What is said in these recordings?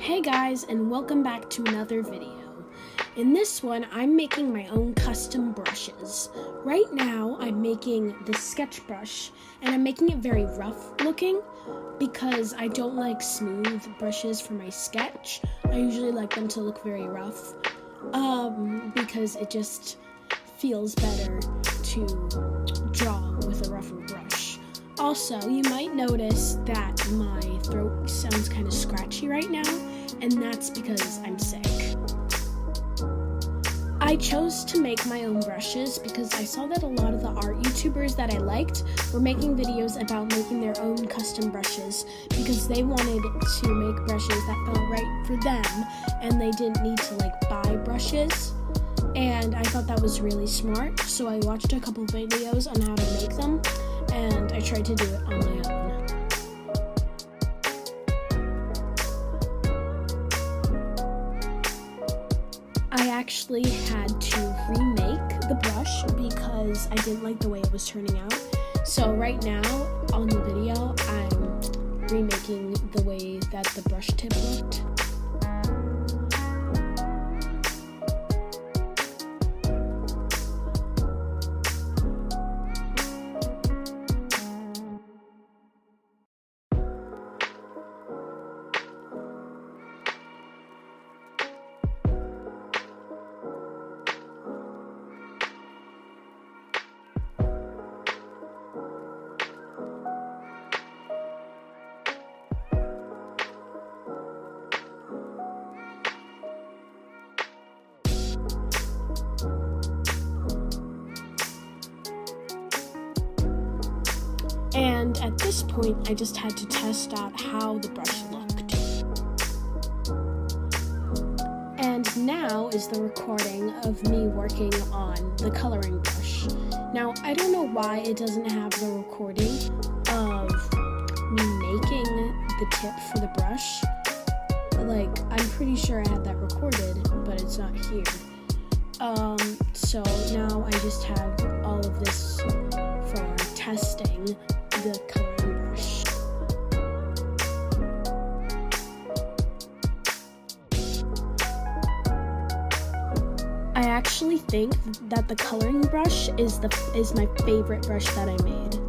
Hey guys, and welcome back to another video. In this one, I'm making my own custom brushes. Right now, I'm making the sketch brush, and I'm making it very rough looking because I don't like smooth brushes for my sketch. I usually like them to look very rough because it just feels better to draw with a rougher brush. Also, you might notice that my throat sounds kind of scratchy right now, and that's because I'm sick. I chose to make my own brushes because I saw that a lot of the art YouTubers that I liked were making videos about making their own custom brushes because they wanted to make brushes that felt right for them and they didn't need to buy brushes. And I thought that was really smart, so I watched a couple videos on how to make them, and I tried to do it on my own. I actually had to remake the brush because I didn't like the way it was turning out. So right now on the video, I'm remaking the way that the brush tip looked. And at this point, I just had to test out how the brush looked. And now is the recording of me working on the coloring brush. Now, I don't know why it doesn't have the recording of me making the tip for the brush. I'm pretty sure I had that recorded, but it's not here. So now I just have all of this for testing the coloring brush. I actually think that the coloring brush is my favorite brush that I made.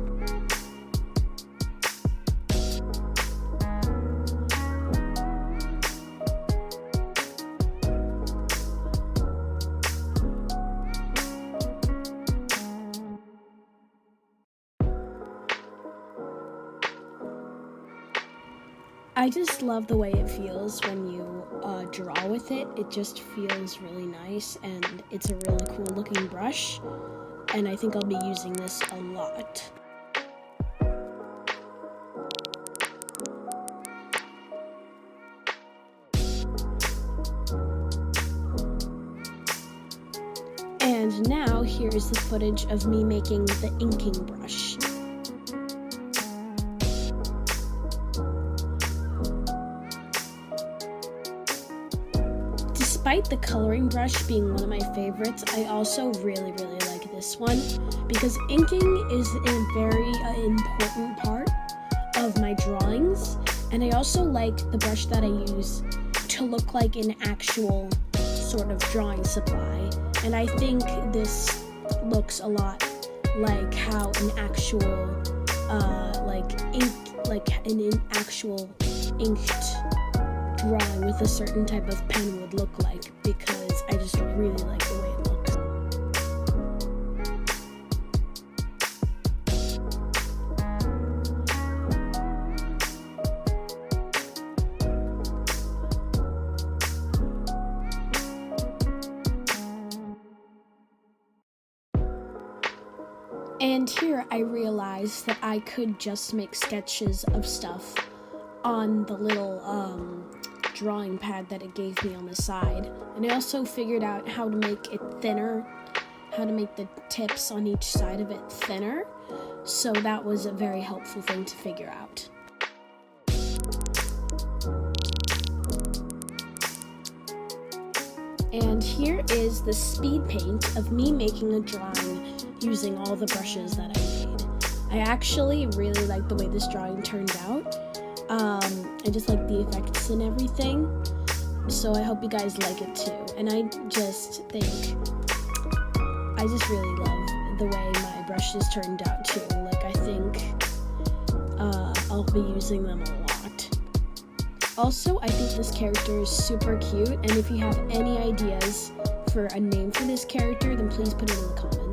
I just love the way it feels when you draw with it. It just feels really nice, and it's a really cool looking brush, and I think I'll be using this a lot. And now here's the footage of me making the inking brush. Despite the coloring brush being one of my favorites, I also really like this one because inking is a very important part of my drawings, and I also like the brush that I use to look like an actual sort of drawing supply, and I think this looks a lot like how an actual an actual inked drawing with a certain type of pen would look like, because I just really like the way it looks. And here I realized that I could just make sketches of stuff on the little drawing pad that it gave me on the side. And I also figured out how to make it thinner, how to make the tips on each side of it thinner. So that was a very helpful thing to figure out. And here is the speed paint of me making a drawing using all the brushes that I made. I actually really like the way this drawing turned out. I just like the effects and everything. So I hope you guys like it too. And I just really love the way my brushes turned out too. Like, I think I'll be using them a lot. Also, I think this character is super cute, and if you have any ideas for a name for this character, then please put it in the comments.